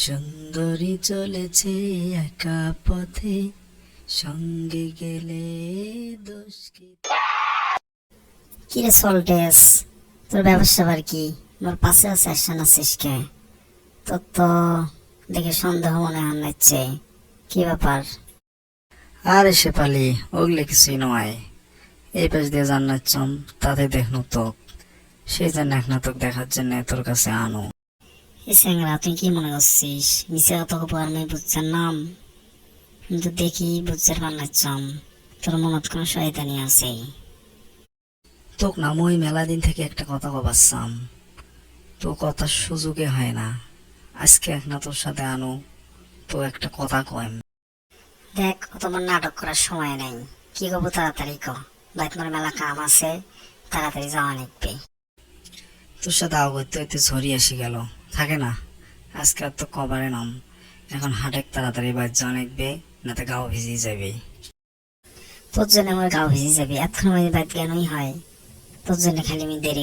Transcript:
সুন্দরী চলেছে একা পথে, সঙ্গে গেলে দোষ কি? কিরে সল্টেস, তোর ব্যবসা আবার কি? মোর পাশে আছে আসা নাছিস কে? তোর তো দেখে সন্দেহ মনে হচ্ছে, কি ব্যাপার? আরে শেফালি, ওগুলো কিছুই নয়। এই পাশ দিয়ে জান্নাতচম, তাতে দেখনু তোক, সেই জন্য এখন তোকে দেখার জন্য তোর কাছে আনো। এই স্যাংরা, তুই কি মনে করছিস মিশে অত উপর আমি বুঝছেন নাম? কিন্তু দেখি বুঝতে পারলাম তোর মনত কোনো শয়তানি আছে। তোক না মই মেলা দিন থেকে একটা কথা কবাচ্ছাম, তো কথার সুযোগে হয় না। আজকে এখন তোর সাথে আনো, তো একটা কথা কইম। দেখ, অত আমার নাটক করার সময় নেই। কি করবো তাড়াতাড়ি ক। বাইক মোর মেলা কাম আছে, তাড়াতাড়ি যাওয়া নিকবে। তোর সাথে আও করতে হইতে ঝরি আসি গেল, থাকে না। আজকে আর তো কবারে নাম, এখন হাটেক তাড়াতাড়ি বাজ যাওয়া নিকবে, নাতে গাও ভিজিয়ে যাবে। তোর জন্য আমার গাও ভিজে যাবে, এতক্ষণ আমি বাইক কেনই হয়। তোর জন্য খালি আমি দেরি